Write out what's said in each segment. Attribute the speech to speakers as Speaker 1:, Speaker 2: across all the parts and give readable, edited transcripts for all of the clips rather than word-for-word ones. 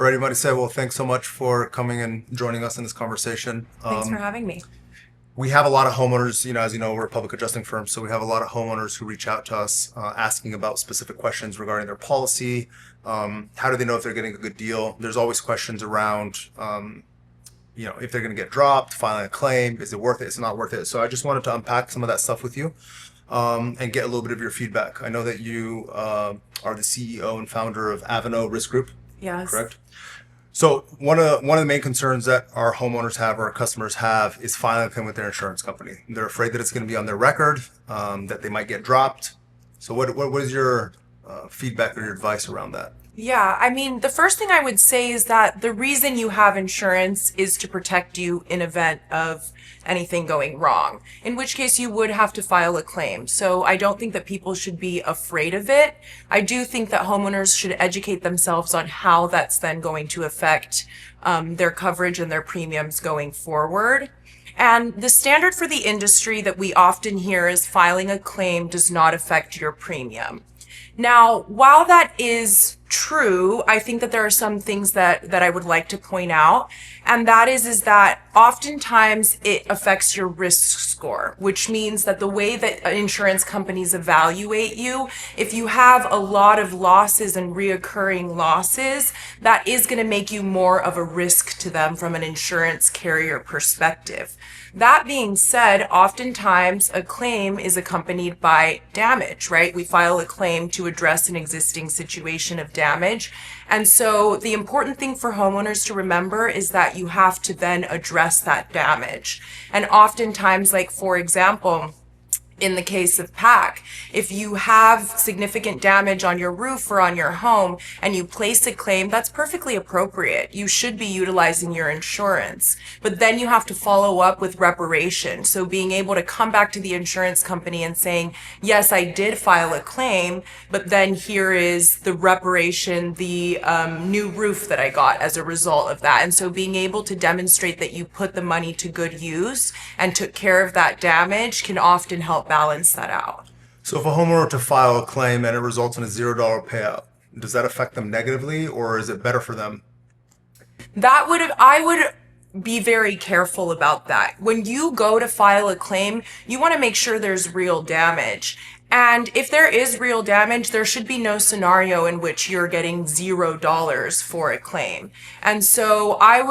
Speaker 1: Alrighty, Maricel. Well, thanks so much for coming and joining us in this conversation.
Speaker 2: Thanks for having me.
Speaker 1: We have a lot of homeowners, as you know, we're a public adjusting firm, so we have a lot of homeowners who reach out to us asking about specific questions regarding their policy. How do they know if they're getting a good deal? There's always questions around, if they're going to get dropped, filing a claim, is it worth it? Is it not worth it? So I just wanted to unpack some of that stuff with you and get a little bit of your feedback. I know that you are the CEO and founder of Avano Risk Group,
Speaker 2: Yes.
Speaker 1: correct? So one of the main concerns that our homeowners have or our customers have is filing a claim with their insurance company. They're afraid that it's going to be on their record, that they might get dropped. So what is your feedback or your advice around that?
Speaker 2: Yeah, I mean, the first thing I would say is that the reason you have insurance is to protect you in event of anything going wrong, in which case you would have to file a claim. So I don't think that people should be afraid of it. I do think that homeowners should educate themselves on how that's then going to affect their coverage and their premiums going forward. And the standard for the industry that we often hear is filing a claim does not affect your premium. Now, while that is true, I think that there are some things that I would like to point out. And that is that oftentimes it affects your risk score, which means that the way that insurance companies evaluate you, if you have a lot of losses and reoccurring losses, that is going to make you more of a risk to them from an insurance carrier perspective. That being said, oftentimes a claim is accompanied by damage, right? We file a claim to address an existing situation of damage. And so the important thing for homeowners to remember is that you have to then address that damage. And oftentimes, like for example, in the case of PACC, if you have significant damage on your roof or on your home and you place a claim, that's perfectly appropriate. You should be utilizing your insurance. But then you have to follow up with reparation. So being able to come back to the insurance company and saying, yes, I did file a claim, but then here is the reparation, the new roof that I got as a result of that. And so being able to demonstrate that you put the money to good use and took care of that damage can often help balance that out.
Speaker 1: So if a homeowner were to file a claim and it results in a $0 payout, does that affect them negatively or is it better for them?
Speaker 2: I would be very careful about that. When you go to file a claim, you want to make sure there's real damage. And if there is real damage, there should be no scenario in which you're getting $0 for a claim. And so I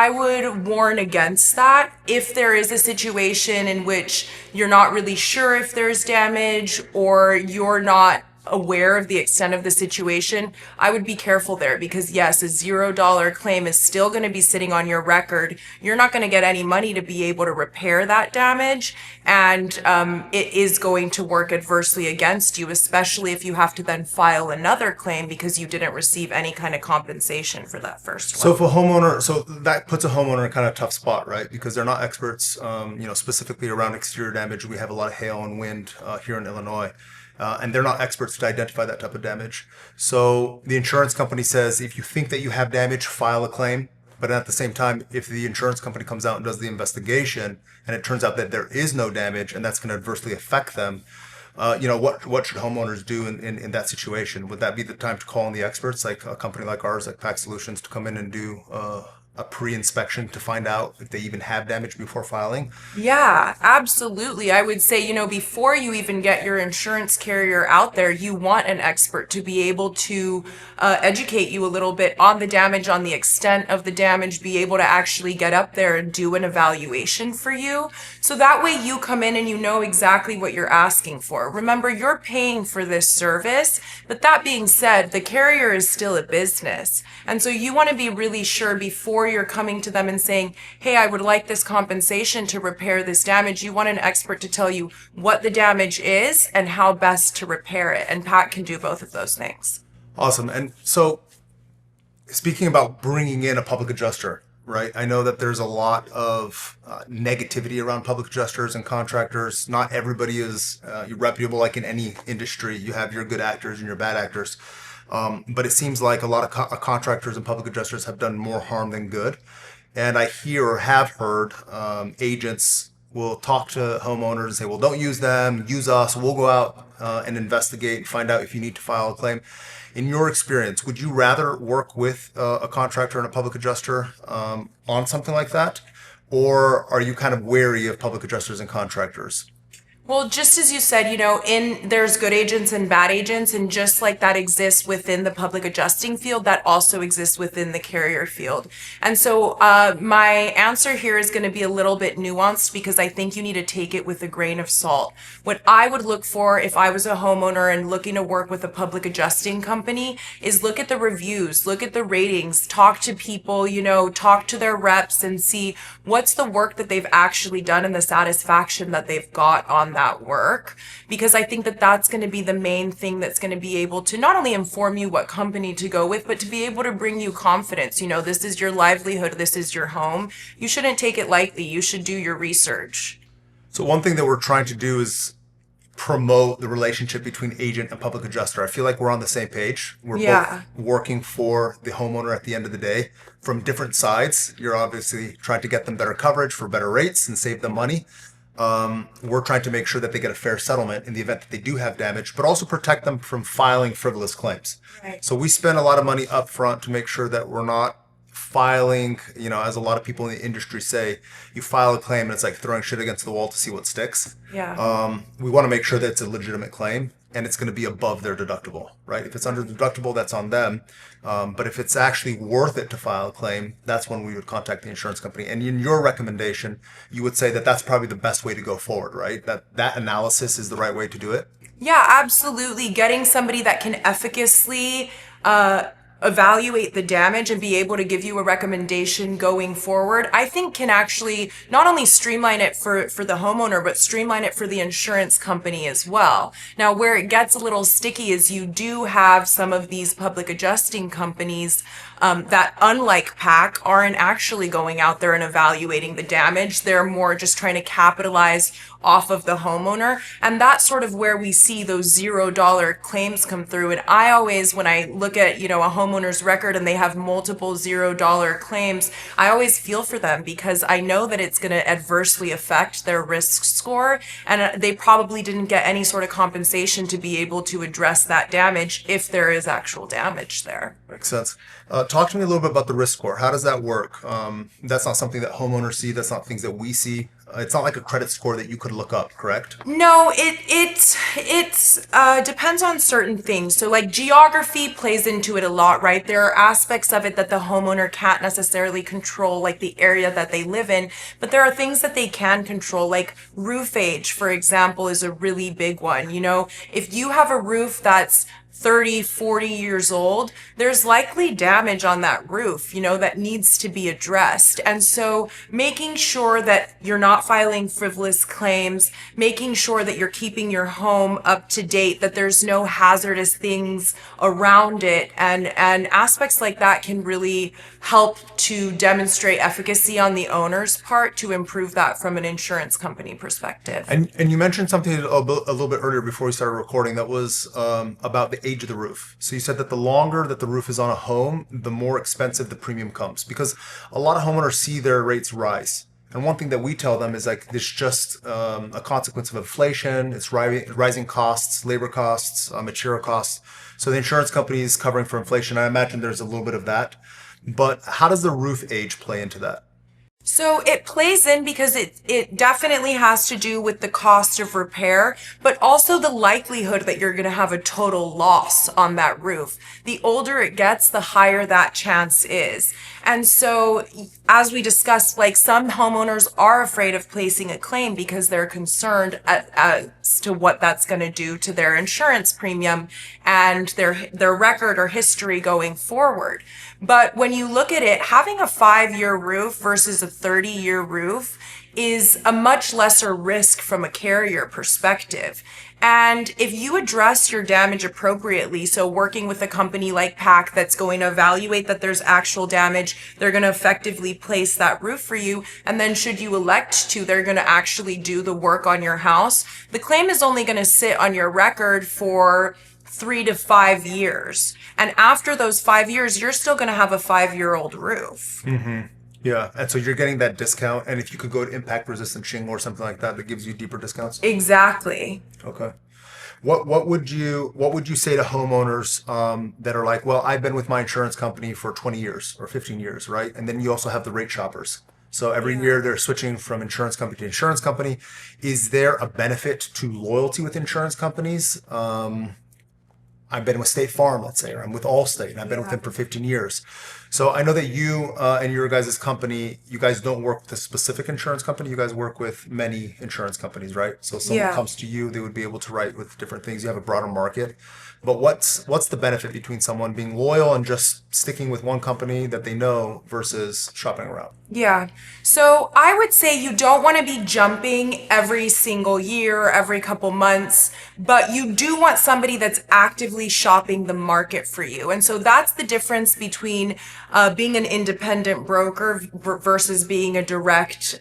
Speaker 2: would warn against that. If there is a situation in which you're not really sure if there's damage or you're not aware of the extent of the situation, I would be careful there because yes, a $0 claim is still going to be sitting on your record. You're not going to get any money to be able to repair that damage, and it is going to work adversely against you, especially if you have to then file another claim because you didn't receive any kind of compensation for that first one.
Speaker 1: So if a homeowner, so that puts a homeowner in kind of a tough spot, right? Because they're not experts, specifically around exterior damage. We have a lot of hail and wind here in Illinois. And they're not experts to identify that type of damage. So the insurance company says, if you think that you have damage, file a claim. But at the same time, if the insurance company comes out and does the investigation and it turns out that there is no damage and that's going to adversely affect them, what should homeowners do in that situation? Would that be the time to call in the experts, like a company like ours, like PACC Solutions, to come in and do a pre-inspection to find out if they even have damage before filing?
Speaker 2: Yeah, absolutely. I would say, before you even get your insurance carrier out there, you want an expert to be able to educate you a little bit on the damage, on the extent of the damage, be able to actually get up there and do an evaluation for you. So that way you come in and you know exactly what you're asking for. Remember, you're paying for this service, but that being said, the carrier is still a business. And so you want to be really sure before you're coming to them and saying, hey, I would like this compensation to repair this damage. You want an expert to tell you what the damage is and how best to repair it. And PACC can do both of those things.
Speaker 1: Awesome. And so speaking about bringing in a public adjuster, right? I know that there's a lot of negativity around public adjusters and contractors. Not everybody is reputable, like in any industry. You have your good actors and your bad actors. But it seems like a lot of contractors and public adjusters have done more harm than good. And I hear or have heard agents will talk to homeowners and say, well, don't use them, use us. We'll go out and investigate and find out if you need to file a claim. In your experience, would you rather work with a contractor and a public adjuster on something like that? Or are you kind of wary of public adjusters and contractors?
Speaker 2: Well, just as you said, there's good agents and bad agents, and just like that exists within the public adjusting field, that also exists within the carrier field. And so my answer here is going to be a little bit nuanced because I think you need to take it with a grain of salt. What I would look for if I was a homeowner and looking to work with a public adjusting company is look at the reviews, look at the ratings, talk to people, talk to their reps and see what's the work that they've actually done and the satisfaction that they've got on that work, because I think that that's going to be the main thing that's going to be able to not only inform you what company to go with, but to be able to bring you confidence. This is your livelihood, this is your home. You shouldn't take it lightly. You should do your research.
Speaker 1: So one thing that we're trying to do is promote the relationship between agent and public adjuster. I feel like we're on the same page. We're both working for the homeowner at the end of the day from different sides. You're obviously trying to get them better coverage for better rates and save them money. We're trying to make sure that they get a fair settlement in the event that they do have damage, but also protect them from filing frivolous claims.
Speaker 2: Right.
Speaker 1: So we spend a lot of money up front to make sure that we're not filing, as a lot of people in the industry say, you file a claim and it's like throwing shit against the wall to see what sticks.
Speaker 2: Yeah.
Speaker 1: We want to make sure that it's a legitimate claim and it's going to be above their deductible, right? If it's under the deductible, that's on them. But if it's actually worth it to file a claim, that's when we would contact the insurance company. And in your recommendation, you would say that that's probably the best way to go forward, right? That analysis is the right way to do it.
Speaker 2: Yeah, absolutely. Getting somebody that can efficaciously evaluate the damage and be able to give you a recommendation going forward, I think can actually not only streamline it for the homeowner, but streamline it for the insurance company as well. Now, where it gets a little sticky is you do have some of these public adjusting companies that, unlike PACC, aren't actually going out there and evaluating the damage. They're more just trying to capitalize off of the homeowner. And that's sort of where we see those $0 claims come through. And I always, when I look at, a homeowner's record and they have multiple $0 claims, I always feel for them because I know that it's going to adversely affect their risk score. And they probably didn't get any sort of compensation to be able to address that damage if there is actual damage there.
Speaker 1: Makes sense. Talk to me a little bit about the risk score. How does that work? That's not something that homeowners see. That's not things that we see. It's not like a credit score that you could look up, correct?
Speaker 2: No, it depends on certain things. So like geography plays into it a lot, right? There are aspects of it that the homeowner can't necessarily control, like the area that they live in, but there are things that they can control, like roof age, for example, is a really big one. If you have a roof that's 30, 40 years old, there's likely damage on that roof, that needs to be addressed. And so making sure that you're not filing frivolous claims, making sure that you're keeping your home up to date, that there's no hazardous things around it, and aspects like that can really help to demonstrate efficacy on the owner's part to improve that from an insurance company perspective.
Speaker 1: And you mentioned something a little bit earlier before we started recording that was about the age of the roof. So you said that the longer that the roof is on a home, the more expensive the premium comes, because a lot of homeowners see their rates rise. And one thing that we tell them is like, this just a consequence of inflation. It's rising costs, labor costs, material costs. So the insurance company is covering for inflation. I imagine there's a little bit of that. But how does the roof age play into that?
Speaker 2: So it plays in because it definitely has to do with the cost of repair, but also the likelihood that you're going to have a total loss on that roof. The older it gets, the higher that chance is. And so, as we discussed, like some homeowners are afraid of placing a claim because they're concerned as to what that's going to do to their insurance premium and their record or history going forward. But when you look at it, having a 5-year roof versus a 30-year roof is a much lesser risk from a carrier perspective. And if you address your damage appropriately, so working with a company like PACC that's going to evaluate that there's actual damage, they're going to effectively place that roof for you. And then should you elect to, they're going to actually do the work on your house. The claim is only going to sit on your record for 3 to 5 years. And after those 5 years, you're still going to have a 5-year-old roof.
Speaker 1: Mm-hmm. Yeah, and so you're getting that discount, and if you could go to impact resistant shingle or something like that, that gives you deeper discounts?
Speaker 2: Exactly.
Speaker 1: Okay. What would you say to homeowners that are like, well, I've been with my insurance company for 20 years or 15 years, right? And then you also have the rate shoppers. So every
Speaker 2: Yeah.
Speaker 1: year they're switching from insurance company to insurance company. Is there a benefit to loyalty with insurance companies? I've been with State Farm, let's say, or I'm with Allstate, and I've been with
Speaker 2: Yeah.
Speaker 1: them for 15 years. So I know that you and your guys' company, you guys don't work with a specific insurance company. You guys work with many insurance companies, right? So if someone
Speaker 2: Yeah.
Speaker 1: comes to you, they would be able to write with different things. You have a broader market. But what's the benefit between someone being loyal and just sticking with one company that they know versus shopping around?
Speaker 2: Yeah. So I would say you don't want to be jumping every single year, every couple months, but you do want somebody that's actively shopping the market for you. And so that's the difference between being an independent broker versus being a direct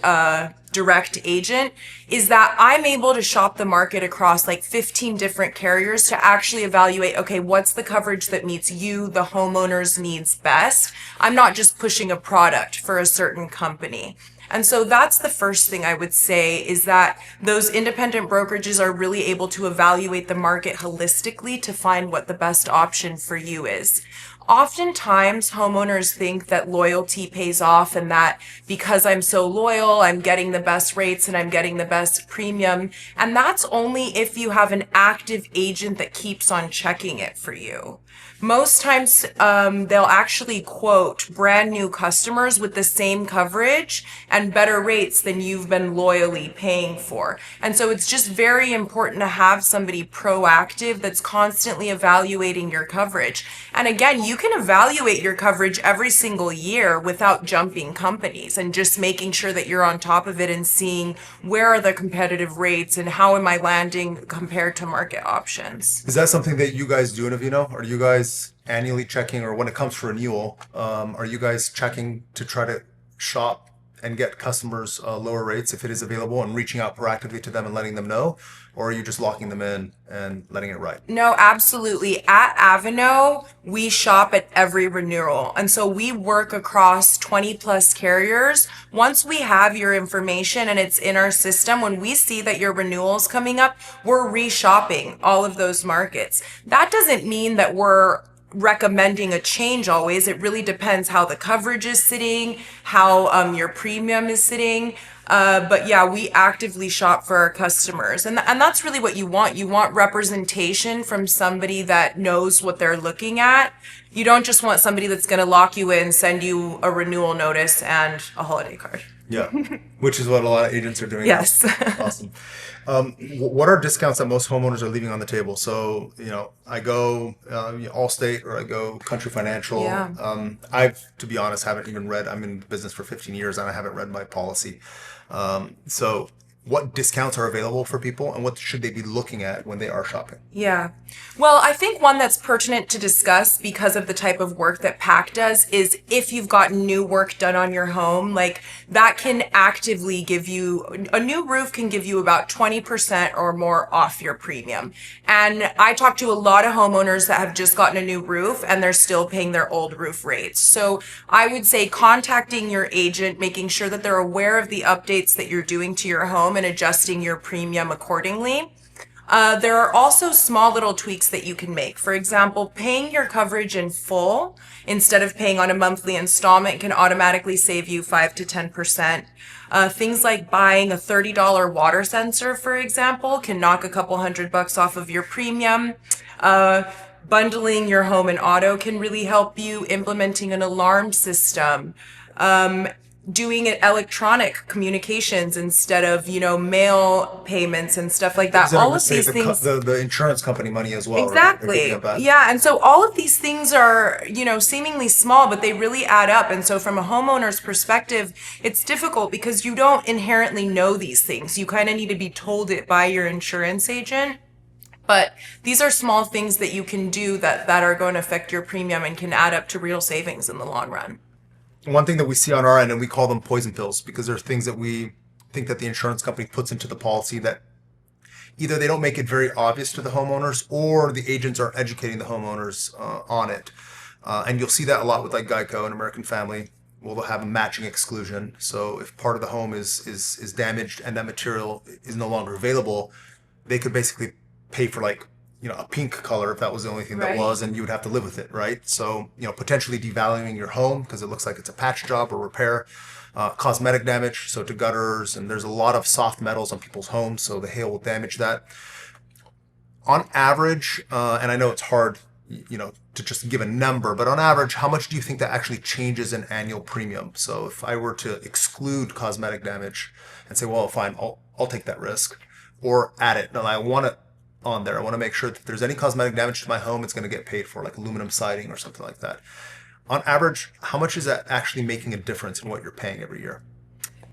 Speaker 2: agent, is that I'm able to shop the market across like 15 different carriers to actually evaluate, okay, what's the coverage that meets you, the homeowner's needs best. I'm not just pushing a product for a certain company. And so that's the first thing I would say, is that those independent brokerages are really able to evaluate the market holistically to find what the best option for you is. Oftentimes, homeowners think that loyalty pays off and that because I'm so loyal, I'm getting the best rates and I'm getting the best premium. And that's only if you have an active agent that keeps on checking it for you. Most times, they'll actually quote brand new customers with the same coverage and better rates than you've been loyally paying for. And so it's just very important to have somebody proactive that's constantly evaluating your coverage. And again, you can evaluate your coverage every single year without jumping companies and just making sure that you're on top of it and seeing where are the competitive rates and how am I landing compared to market options.
Speaker 1: Is that something that you guys do in Avino? Are you guys annually checking, or when it comes to renewal, are you guys checking to try to shop and get customers lower rates if it is available and reaching out proactively to them and letting them know? Or are you just locking them in and letting it ride?
Speaker 2: No, absolutely. At Avano, we shop at every renewal. And so we work across 20 plus carriers. Once we have your information and it's in our system, when we see that your renewal's coming up, we're reshopping all of those markets. That doesn't mean that we're recommending a change always. It really depends how the coverage is sitting, how your premium is sitting. But yeah, we actively shop for our customers. And that's really what you want. You want representation from somebody that knows what they're looking at. You don't just want somebody that's going to lock you in, send you a renewal notice and a holiday card.
Speaker 1: Yeah, which is what a lot of agents are doing.
Speaker 2: Yes.
Speaker 1: Awesome. What are discounts that most homeowners are leaving on the table? So, I go Allstate or I go Country Financial.
Speaker 2: Yeah.
Speaker 1: To be honest, haven't even read. I'm in business for 15 years and I haven't read my policy. So what discounts are available for people and what should they be looking at when they are shopping?
Speaker 2: Yeah. Well, I think one that's pertinent to discuss because of the type of work that PACC does is if you've got new work done on your home, like that can actively give you, a new roof can give you about 20% or more off your premium. And I talk to a lot of homeowners that have just gotten a new roof and they're still paying their old roof rates. So I would say contacting your agent, making sure that they're aware of the updates that you're doing to your home and adjusting your premium accordingly. There are also small little tweaks that you can make. For example, paying your coverage in full instead of paying on a monthly installment can automatically save you 5 to 10%. Things like buying a $30 water sensor, for example, can knock a couple $100 off of your premium. Bundling your home and auto can really help you. Implementing an alarm system. Doing it electronic communications instead of, mail payments and stuff like that. All of these things.
Speaker 1: The insurance company money as well.
Speaker 2: Exactly.
Speaker 1: Right?
Speaker 2: Yeah. And so all of these things are, seemingly small, but they really add up. And so from a homeowner's perspective, it's difficult because you don't inherently know these things. You kind of need to be told it by your insurance agent. But these are small things that you can do that are going to affect your premium and can add up to real savings in the long run.
Speaker 1: One thing that we see on our end, and we call them poison pills, because they're things that we think that the insurance company puts into the policy that either they don't make it very obvious to the homeowners or the agents are educating the homeowners on it. And you'll see that a lot with like Geico and American Family. Well, they'll have a matching exclusion. So if part of the home is damaged and that material is no longer available, they could basically pay for like, a pink color if that was the only thing that
Speaker 2: Right.
Speaker 1: was, and you would have to live with it, right? So, potentially devaluing your home because it looks like it's a patch job or repair. Cosmetic damage, so to gutters, and there's a lot of soft metals on people's homes, so the hail will damage that. On average, and I know it's hard, to just give a number, but on average, how much do you think that actually changes in annual premium? So if I were to exclude cosmetic damage and say, well, fine, I'll take that risk, or add it, and I want it on there. I want to make sure that if there's any cosmetic damage to my home, it's going to get paid for, like aluminum siding or something like that. On average, how much is that actually making a difference in what you're paying every year?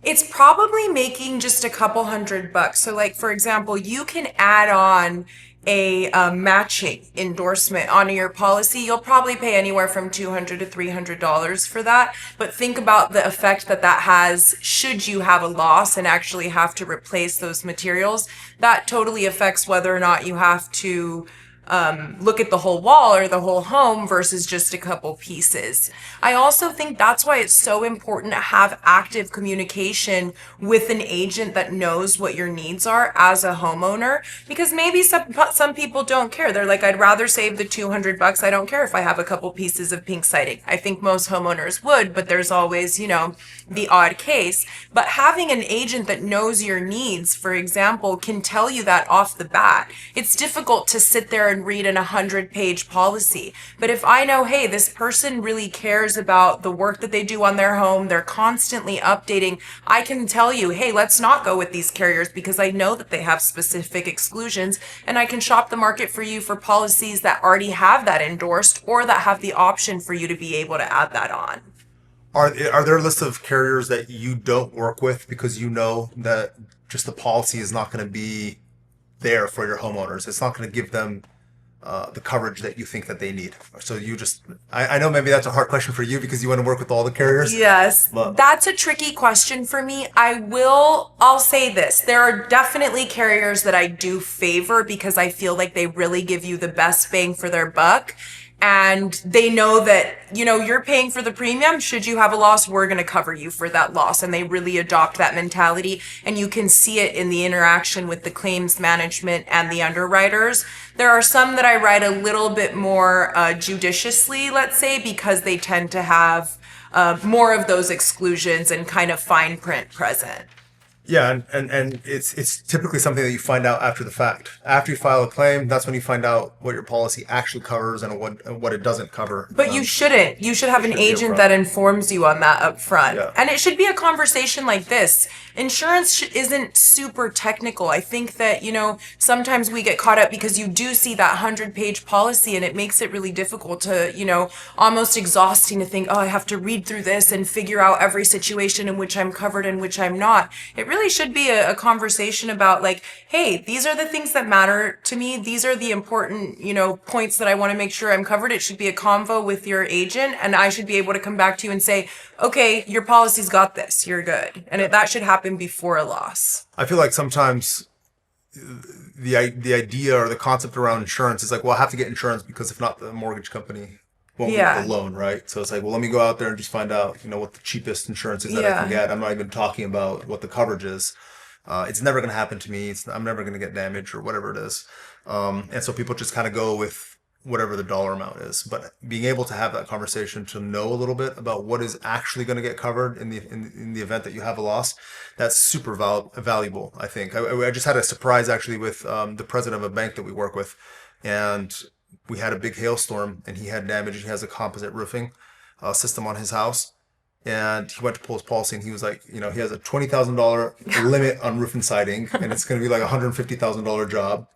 Speaker 2: It's probably making just a couple $100. So like, for example, you can add on a matching endorsement onto your policy. You'll probably pay anywhere from $200 to $300 for that. But think about the effect that that has should you have a loss and actually have to replace those materials. That totally affects whether or not you have to look at the whole wall or the whole home versus just a couple pieces. I also think that's why it's so important to have active communication with an agent that knows what your needs are as a homeowner, because maybe some people don't care. They're like, I'd rather save the $200. I don't care if I have a couple pieces of pink siding. I think most homeowners would, but there's always, the odd case. But having an agent that knows your needs, for example, can tell you that off the bat. It's difficult to sit there and read an 100-page policy. But if I know, hey, this person really cares about the work that they do on their home, they're constantly updating, I can tell you, hey, let's not go with these carriers because I know that they have specific exclusions, and I can shop the market for you for policies that already have that endorsed or that have the option for you to be able to add that on.
Speaker 1: Are there a list of carriers that you don't work with because you know that just the policy is not going to be there for your homeowners? It's not going to give them the coverage that you think that they need. So I know maybe that's a hard question for you because you want to work with all the carriers.
Speaker 2: Yes,
Speaker 1: But
Speaker 2: that's a tricky question for me. I'll say this. There are definitely carriers that I do favor because I feel like they really give you the best bang for their buck. And they know that, you're paying for the premium. Should you have a loss, we're going to cover you for that loss. And they really adopt that mentality. And you can see it in the interaction with the claims management and the underwriters. There are some that I write a little bit more judiciously, let's say, because they tend to have more of those exclusions and kind of fine print present.
Speaker 1: yeah, and it's typically something that you find out after the fact. After you file a claim, that's when you find out what your policy actually covers and what it doesn't cover.
Speaker 2: But you shouldn't. You should have an
Speaker 1: should be
Speaker 2: agent
Speaker 1: upfront.
Speaker 2: that informs you on that up front.
Speaker 1: Yeah.
Speaker 2: And it should be a conversation like this. Insurance isn't super technical. I think that, sometimes we get caught up because you do see that 100-page policy and it makes it really difficult to, almost exhausting to think, oh, I have to read through this and figure out every situation in which I'm covered and which I'm not. It really should be a conversation about like, hey, these are the things that matter to me. These are the important, points that I want to make sure I'm covered. It should be a convo with your agent, and I should be able to come back to you and say, okay, your policy's got this. You're good. And that should happen before a loss.
Speaker 1: I feel like sometimes the idea or the concept around insurance is like, well, I have to get insurance because if not, the mortgage company won't get the loan, right? So it's like, well, let me go out there and just find out, what the cheapest insurance is that I can get. I'm not even talking about what the coverage is. It's never going to happen to me. I'm never going to get damaged or whatever it is. And so people just kind of go with whatever the dollar amount is. But being able to have that conversation to know a little bit about what is actually going to get covered in the event that you have a loss, that's super valuable, I think. I just had a surprise actually with the president of a bank that we work with, and we had a big hailstorm and he had damage. He has a composite roofing system on his house. And he went to pull his policy and he was like, he has a $20,000 limit on roof and siding and it's going to be like a $150,000 job.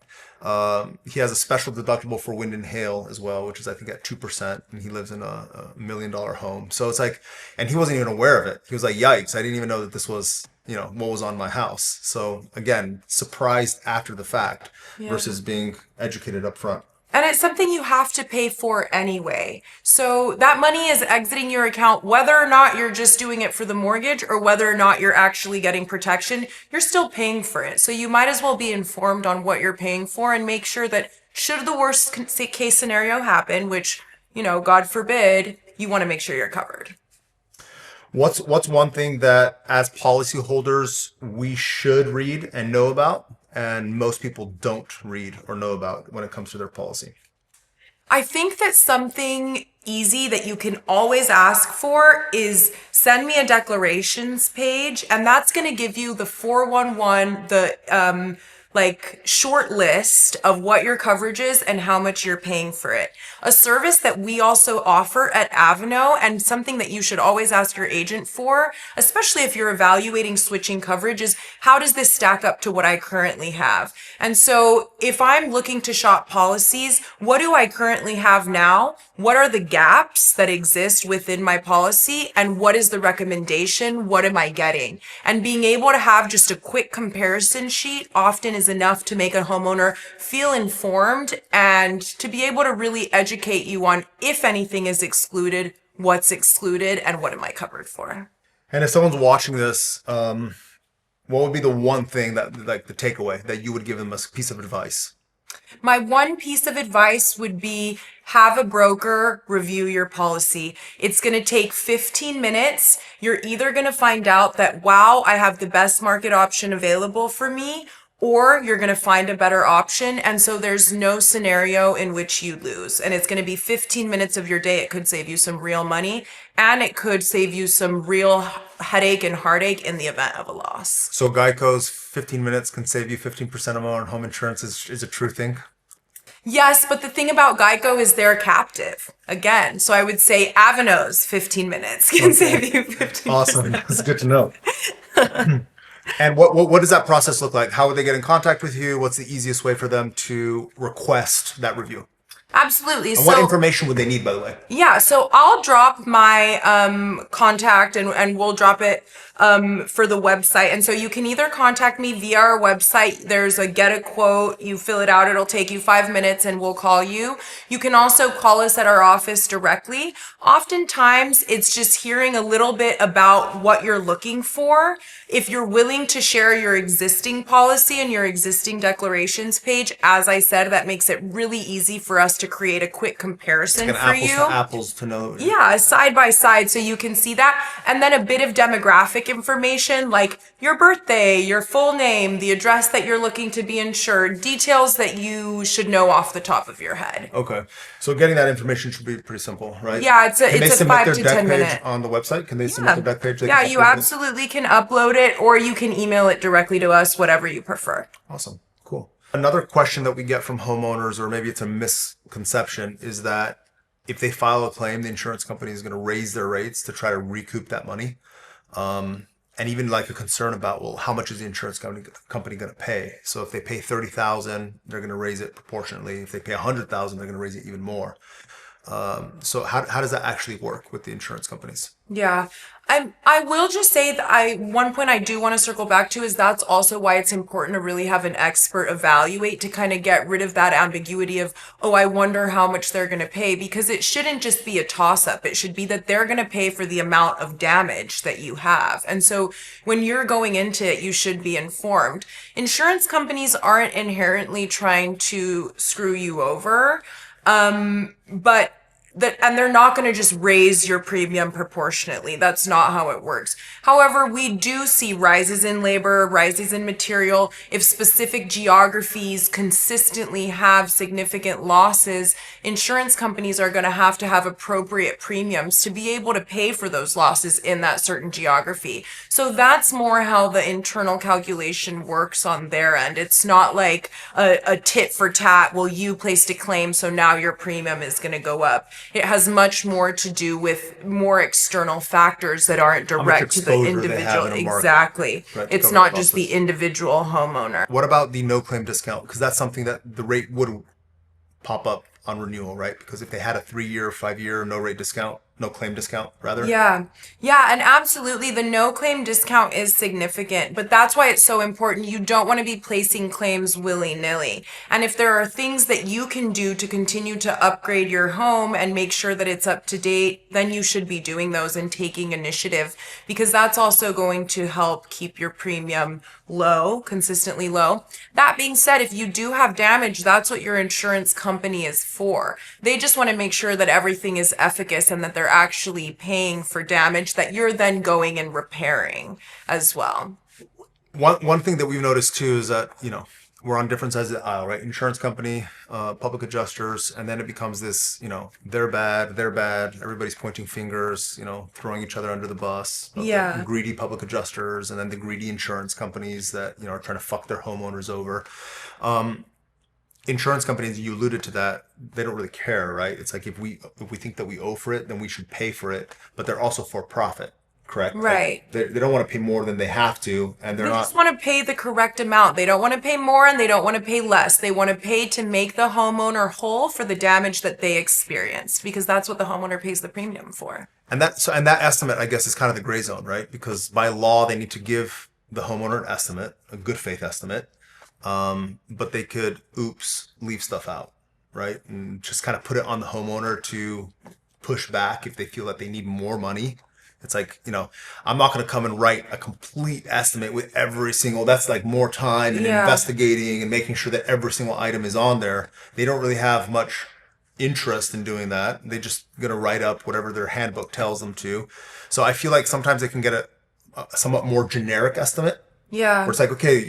Speaker 1: He has a special deductible for wind and hail as well, which is I think at 2%, and he lives in a $1 million home. So it's like, and he wasn't even aware of it. He was like, yikes, I didn't even know that this was, what was on my house. So again, surprised after the fact versus being educated up front.
Speaker 2: And it's something you have to pay for anyway. So that money is exiting your account, whether or not you're just doing it for the mortgage or whether or not you're actually getting protection, you're still paying for it. So you might as well be informed on what you're paying for and make sure that should the worst case scenario happen, which, God forbid, you want to make sure you're covered.
Speaker 1: What's one thing that as policyholders we should read and know about and most people don't read or know about when it comes to their policy?
Speaker 2: I think that something easy that you can always ask for is send me a declarations page, and that's going to give you the 411, the short list of what your coverage is and how much you're paying for it. A service that we also offer at Avano, and something that you should always ask your agent for, especially if you're evaluating switching coverage, is how does this stack up to what I currently have? And so if I'm looking to shop policies, what do I currently have now? What are the gaps that exist within my policy? And what is the recommendation? What am I getting? And being able to have just a quick comparison sheet often is enough to make a homeowner feel informed and to be able to really educate you on if anything is excluded, what's excluded, and what am I covered for.
Speaker 1: And if someone's watching this, what would be the one thing that, like, the takeaway that you would give them as a piece of advice?
Speaker 2: My one piece of advice would be have a broker review your policy. It's going to take 15 minutes. You're either going to find out that, wow, I have the best market option available for me, or you're going to find a better option. And so there's no scenario in which you lose. And it's going to be 15 minutes of your day. It could save you some real money, and it could save you some real headache and heartache in the event of a loss.
Speaker 1: So Geico's 15 minutes can save you 15% or more on home insurance is a true thing?
Speaker 2: Yes, but the thing about Geico is they're captive again. So I would say Avano's 15 minutes can save you 15%.
Speaker 1: Awesome. That's good to know. And what does that process look like? How would they get in contact with you? What's the easiest way for them to request that review?
Speaker 2: Absolutely.
Speaker 1: And what information would they need, by the way?
Speaker 2: Yeah, so I'll drop my contact and we'll drop it for the website. And so you can either contact me via our website. There's a get a quote. You fill it out. It'll take you 5 minutes and we'll call you. You can also call us at our office directly. Oftentimes, it's just hearing a little bit about what you're looking for. If you're willing to share your existing policy and your existing declarations page, as I said, that makes it really easy for us to create a quick comparison
Speaker 1: Like
Speaker 2: for
Speaker 1: apples
Speaker 2: you.
Speaker 1: to apples to know.
Speaker 2: Yeah, side by side so you can see that. And then a bit of demographic information like your birthday, your full name, the address that you're looking to be insured, details that you should know off the top of your head.
Speaker 1: Okay. So getting that information should be pretty simple, right?
Speaker 2: Yeah, it's a 5 to 10
Speaker 1: page
Speaker 2: minute
Speaker 1: on the website? Can they submit their deck page?
Speaker 2: Yeah, you absolutely can upload it, or you can email it directly to us, whatever you prefer.
Speaker 1: Awesome. Cool. Another question that we get from homeowners, or maybe it's a misconception, is that if they file a claim, the insurance company is going to raise their rates to try to recoup that money. And even like a concern about, well, how much is the insurance company going to pay? So if they pay $30,000, they're going to raise it proportionately. If they pay $100,000, they're going to raise it even more. So how does that actually work with the insurance companies?
Speaker 2: Yeah. I will just say that one point I do want to circle back to is that's also why it's important to really have an expert evaluate to kind of get rid of that ambiguity of, oh, I wonder how much they're going to pay, because it shouldn't just be a toss up. It should be that they're going to pay for the amount of damage that you have. And so when you're going into it, you should be informed. Insurance companies aren't inherently trying to screw you over. But they're not going to just raise your premium proportionately. That's not how it works. However, we do see rises in labor, rises in material. If specific geographies consistently have significant losses, insurance companies are going to have appropriate premiums to be able to pay for those losses in that certain geography. So that's more how the internal calculation works on their end. It's not like a tit for tat. Well, you placed a claim, so now your premium is going to go up. It has much more to do with more external factors that aren't direct to the individual. Exactly.
Speaker 1: Right,
Speaker 2: it's not just the individual homeowner.
Speaker 1: What about the no claim discount? Because that's something that the rate would pop up on renewal, right? Because if they had a 3-year, 5-year no claim discount rather.
Speaker 2: Yeah, and absolutely the no claim discount is significant, but that's why it's so important. You don't want to be placing claims willy-nilly. And if there are things that you can do to continue to upgrade your home and make sure that it's up to date, then you should be doing those and taking initiative, because that's also going to help keep your premium low, consistently low. That being said, if you do have damage, that's what your insurance company is for. They just want to make sure that everything is efficacious and that they're actually paying for damage that you're then going and repairing as well.
Speaker 1: One thing that we've noticed too is that, we're on different sides of the aisle, right? Insurance company, public adjusters, and then it becomes this, they're bad, everybody's pointing fingers, throwing each other under the bus. The greedy public adjusters, and then the greedy insurance companies that, are trying to fuck their homeowners over. Insurance companies, you alluded to that, they don't really care, right? It's like if we think that we owe for it, then we should pay for it, but they're also for profit. Correct.
Speaker 2: Right.
Speaker 1: Like they don't want to pay more than they have to, and
Speaker 2: They just want to pay the correct amount. They don't want to pay more and they don't want to pay less. They want to pay to make the homeowner whole for the damage that they experienced, because that's what the homeowner pays the premium for.
Speaker 1: And that estimate, I guess, is kind of the gray zone, right? Because by law, they need to give the homeowner an estimate, a good faith estimate, but they could, leave stuff out, right? And just kind of put it on the homeowner to push back if they feel that they need more money. It's like, I'm not going to come and write a complete estimate with every single, that's like more time and investigating and making sure that every single item is on there. They don't really have much interest in doing that. They just going to write up whatever their handbook tells them to. So I feel like sometimes they can get a somewhat more generic estimate.
Speaker 2: Yeah.
Speaker 1: Where it's like, okay,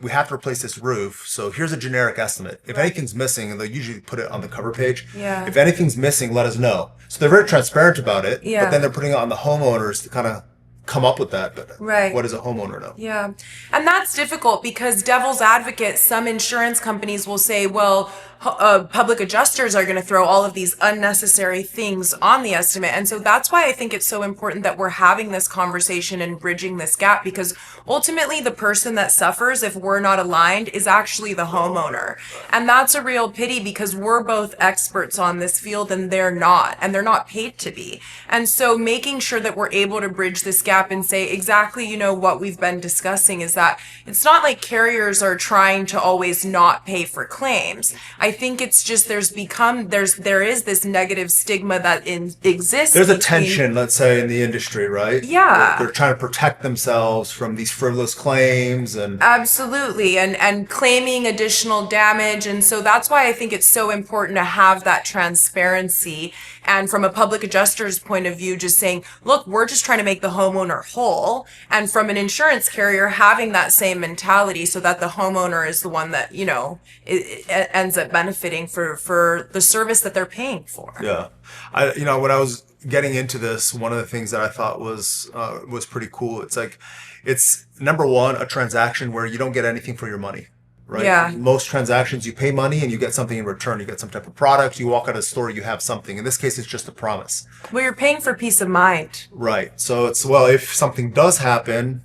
Speaker 1: we have to replace this roof. So here's a generic estimate. If anything's missing, and they'll usually put it on the cover page.
Speaker 2: Yeah.
Speaker 1: If anything's missing, let us know. So they're very transparent about it.
Speaker 2: Yeah.
Speaker 1: But then they're putting it on the homeowners to kind of come up with that. But what does a homeowner know?
Speaker 2: Yeah. And that's difficult because devil's advocate, some insurance companies will say, well, public adjusters are going to throw all of these unnecessary things on the estimate. And so that's why I think it's so important that we're having this conversation and bridging this gap, because ultimately the person that suffers if we're not aligned is actually the homeowner. And that's a real pity because we're both experts on this field and they're not paid to be. And so making sure that we're able to bridge this gap and say exactly, what we've been discussing is that it's not like carriers are trying to always not pay for claims. I think it's just there is this negative stigma that exists.
Speaker 1: There's a tension, let's say, in the industry, right?
Speaker 2: Yeah.
Speaker 1: They're trying to protect themselves from these frivolous claims and
Speaker 2: absolutely, and claiming additional damage. And so that's why I think it's so important to have that transparency. And from a public adjuster's point of view, just saying, look, we're just trying to make the homeowner whole. And from an insurance carrier, having that same mentality so that the homeowner is the one that, it ends up benefiting for the service that they're paying for.
Speaker 1: Yeah. When I was getting into this, one of the things that I thought was pretty cool. It's number one, a transaction where you don't get anything for your money. Right?
Speaker 2: Yeah.
Speaker 1: Most transactions, you pay money and you get something in return. You get some type of product. You walk out of the store, you have something. In this case, it's just a promise.
Speaker 2: Well, you're paying for peace of mind.
Speaker 1: Right. So it's, if something does happen,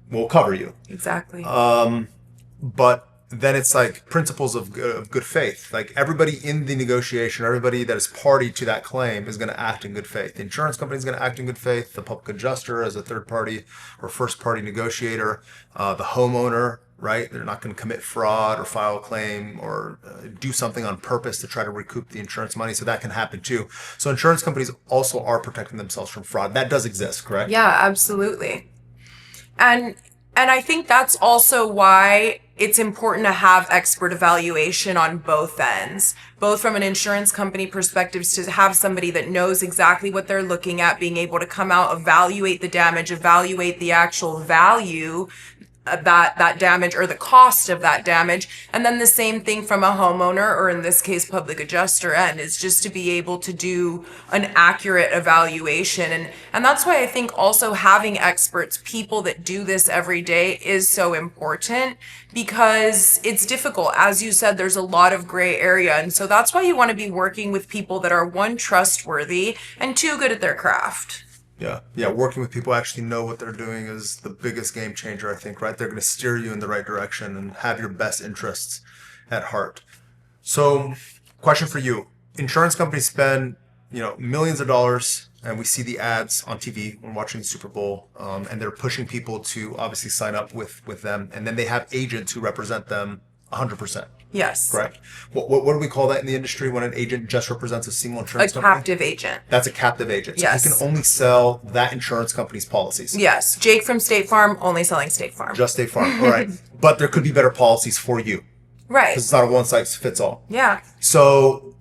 Speaker 1: we'll cover you.
Speaker 2: Exactly.
Speaker 1: But then it's like principles of good faith. Like everybody in the negotiation, everybody that is party to that claim is going to act in good faith. The insurance company is going to act in good faith. The public adjuster as a third party or first party negotiator, the homeowner, right? They're not going to commit fraud or file a claim or do something on purpose to try to recoup the insurance money. So that can happen too. So insurance companies also are protecting themselves from fraud. That does exist, correct?
Speaker 2: Yeah, absolutely. And I think that's also why it's important to have expert evaluation on both ends, both from an insurance company perspective, to have somebody that knows exactly what they're looking at, being able to come out, evaluate the damage, evaluate the actual value that damage or the cost of that damage. And then the same thing from a homeowner, or in this case, public adjuster end, is just to be able to do an accurate evaluation. And that's why I think also having experts, people that do this every day, is so important, because it's difficult. As you said, there's a lot of gray area. And so that's why you want to be working with people that are, one, trustworthy, and two, good at their craft.
Speaker 1: Yeah. Working with people who actually know what they're doing is the biggest game changer, I think, right? They're going to steer you in the right direction and have your best interests at heart. So, question for you. Insurance companies spend, millions of dollars, and we see the ads on TV when watching the Super Bowl, and they're pushing people to obviously sign up with them. And then they have agents who represent them 100%.
Speaker 2: Yes.
Speaker 1: Correct. What do we call that in the industry when an agent just represents a single insurance
Speaker 2: A
Speaker 1: company?
Speaker 2: captive agent.
Speaker 1: That's a captive agent. So
Speaker 2: Yes.
Speaker 1: he can only sell that insurance company's policies.
Speaker 2: Yes. Jake from State Farm, only selling State Farm.
Speaker 1: Just State Farm. All right. But there could be better policies for you.
Speaker 2: Right.
Speaker 1: Because it's not a one size fits all.
Speaker 2: Yeah.
Speaker 1: So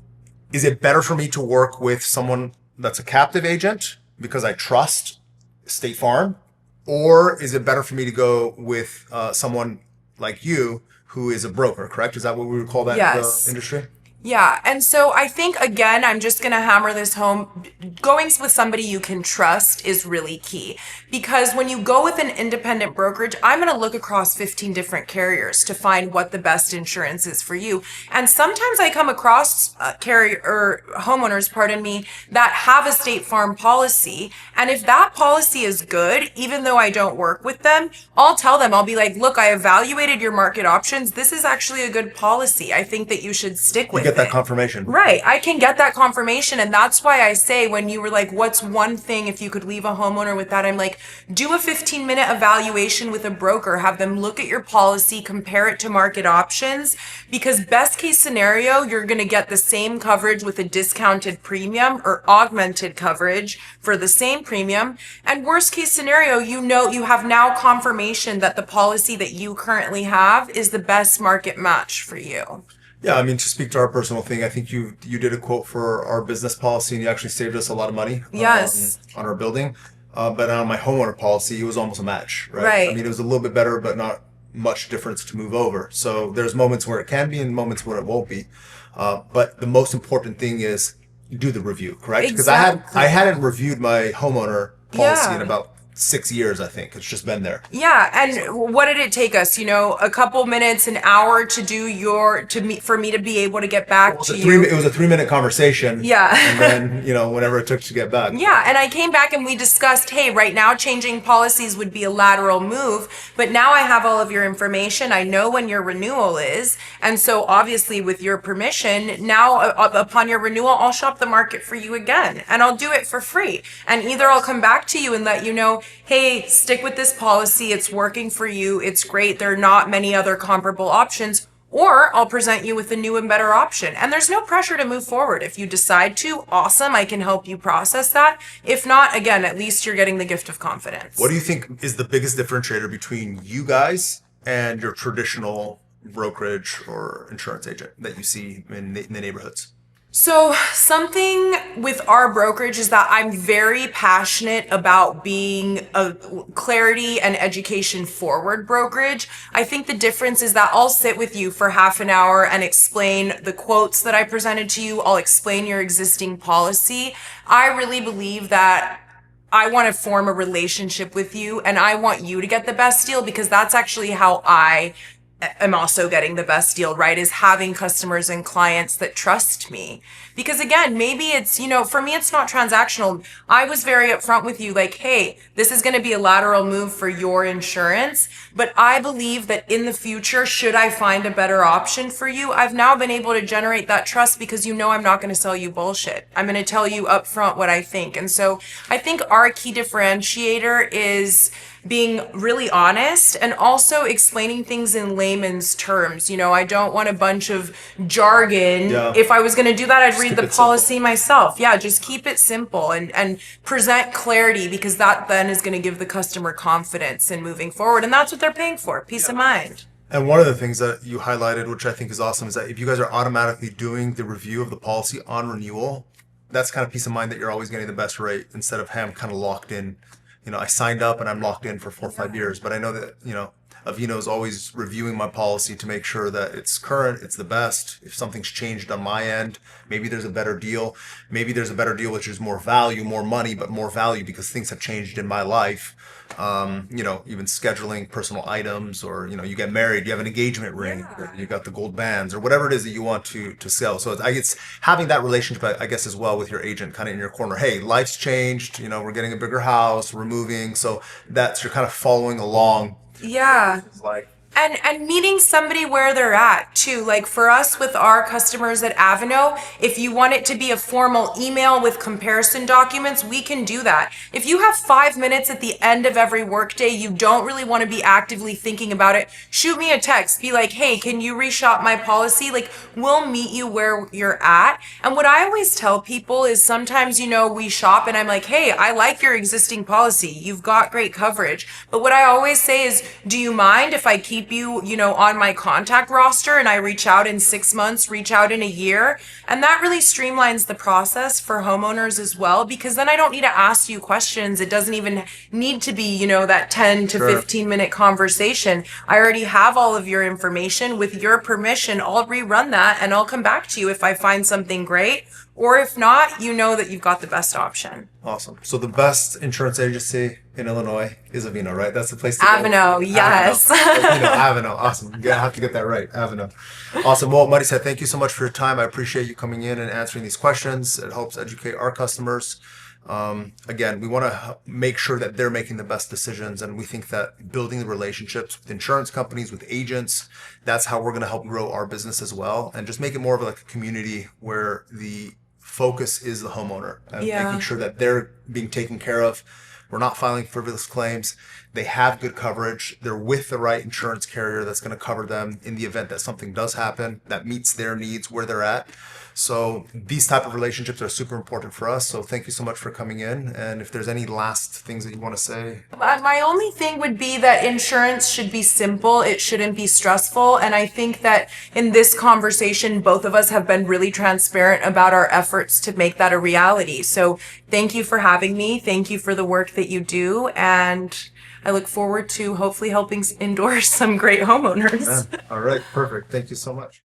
Speaker 1: is it better for me to work with someone that's a captive agent because I trust State Farm? Or is it better for me to go with someone like you who is a broker, correct? Is that what we would call that
Speaker 2: Yes.
Speaker 1: in the industry?
Speaker 2: Yeah. And so I think, again, I'm just going to hammer this home. Going with somebody you can trust is really key, because when you go with an independent brokerage, I'm going to look across 15 different carriers to find what the best insurance is for you. And sometimes I come across homeowners, pardon me, that have a State Farm policy. And if that policy is good, even though I don't work with them, I'll tell them, I'll be like, look, I evaluated your market options. This is actually a good policy. I think that you should stick with it.
Speaker 1: That confirmation.
Speaker 2: Right. I can get that confirmation. And that's why I say, when you were like, what's one thing if you could leave a homeowner with that? I'm like, do a 15-minute evaluation with a broker. Have them look at your policy, compare it to market options, because best case scenario, you're going to get the same coverage with a discounted premium or augmented coverage for the same premium. And worst case scenario, you have now confirmation that the policy that you currently have is the best market match for you.
Speaker 1: Yeah, I mean, to speak to our personal thing, I think you did a quote for our business policy, and you actually saved us a lot of money.
Speaker 2: Yes.
Speaker 1: On our building, but on my homeowner policy, it was almost a match, right?
Speaker 2: Right.
Speaker 1: I mean, it was a little bit better, but not much difference to move over. So there's moments where it can be, and moments where it won't be. But the most important thing is do the review, correct? Because
Speaker 2: Exactly.
Speaker 1: I hadn't reviewed my homeowner policy
Speaker 2: Yeah.
Speaker 1: in about 6 years, I think. It's just been there.
Speaker 2: Yeah, and what did it take us? A couple minutes, an hour to do for me to be able to get back to you.
Speaker 1: It was a 3-minute conversation.
Speaker 2: Yeah.
Speaker 1: And then, whenever it took to get back.
Speaker 2: Yeah, and I came back and we discussed, hey, right now changing policies would be a lateral move, but now I have all of your information. I know when your renewal is. And so obviously with your permission, now upon your renewal, I'll shop the market for you again, and I'll do it for free. And either I'll come back to you and let you know, hey, stick with this policy. It's working for you. It's great. There are not many other comparable options. Or I'll present you with a new and better option. And there's no pressure to move forward. If you decide to, awesome, I can help you process that. If not, again, at least you're getting the gift of confidence.
Speaker 1: What do you think is the biggest differentiator between you guys and your traditional brokerage or insurance agent that you see in the neighborhoods?
Speaker 2: So something with our brokerage is that I'm very passionate about being a clarity and education forward brokerage. I think the difference is that I'll sit with you for half an hour and explain the quotes that I presented to you. I'll explain your existing policy. I really believe that I want to form a relationship with you, and I want you to get the best deal, because that's actually how I am also getting the best deal, right? Is having customers and clients that trust me. Because again, maybe it's, for me, it's not transactional. I was very upfront with you, like, hey, this is going to be a lateral move for your insurance. But I believe that in the future, should I find a better option for you, I've now been able to generate that trust, because I'm not going to sell you bullshit. I'm going to tell you upfront what I think. And so I think our key differentiator is being really honest and also explaining things in layman's terms. I don't want a bunch of jargon.
Speaker 1: Yeah.
Speaker 2: If I was going to do that, I'd read
Speaker 1: keep
Speaker 2: the
Speaker 1: it
Speaker 2: policy myself. Yeah, just keep it simple and present clarity, because that then is going to give the customer confidence in moving forward. And that's what they're paying for, peace of mind.
Speaker 1: And one of the things that you highlighted, which I think is awesome, is that if you guys are automatically doing the review of the policy on renewal, that's kind of peace of mind that you're always getting the best rate, instead of, hey, I'm kind of locked in. I signed up and I'm locked in for 4 or 5 years, but I know that, Avano is always reviewing my policy to make sure that it's current, it's the best. If something's changed on my end, maybe there's a better deal. Maybe there's a better deal, which is more value, more money, but more value because things have changed in my life. Even scheduling personal items, or, you get married, you have an engagement ring, or you got the gold bands, or whatever it is that you want to sell. So it's having that relationship, I guess, as well with your agent kind of in your corner. Hey, life's changed, we're getting a bigger house, we're moving. So you're kind of following along.
Speaker 2: Yeah.
Speaker 1: Like,
Speaker 2: And meeting somebody where they're at too. Like for us with our customers at Avano, if you want it to be a formal email with comparison documents, we can do that. If you have 5 minutes at the end of every workday, you don't really want to be actively thinking about it, shoot me a text. Be like, hey, can you reshop my policy? Like, we'll meet you where you're at. And what I always tell people is sometimes, we shop and I'm like, hey, I like your existing policy. You've got great coverage. But what I always say is, do you mind if I keep keep you, on my contact roster, and I reach out in 6 months, reach out in a year. And that really streamlines the process for homeowners as well, because then I don't need to ask you questions. It doesn't even need to be, that 10 to 15-minute conversation. I already have all of your information. With your permission, I'll rerun that and I'll come back to you if I find something great. Or if not, you know that you've got the best option.
Speaker 1: Awesome. So the best insurance agency in Illinois is Avano, right? That's the place to go.
Speaker 2: Avano, yes.
Speaker 1: Avano. Awesome. You're going to have to get that right. Avano. Awesome. Well, Marisa, thank you so much for your time. I appreciate you coming in and answering these questions. It helps educate our customers. Again, we want to make sure that they're making the best decisions, and we think that building the relationships with insurance companies, with agents, that's how we're going to help grow our business as well, and just make it more of like a community where the focus is the homeowner and making sure that they're being taken care of. We're not filing frivolous claims. They have good coverage. They're with the right insurance carrier that's going to cover them in the event that something does happen that meets their needs where they're at. So these type of relationships are super important for us. So thank you so much for coming in. And if there's any last things that you want to say.
Speaker 2: My only thing would be that insurance should be simple. It shouldn't be stressful. And I think that in this conversation, both of us have been really transparent about our efforts to make that a reality. So thank you for having me. Thank you for the work that you do. And I look forward to hopefully helping endorse some great homeowners.
Speaker 1: All right. Perfect. Thank you so much.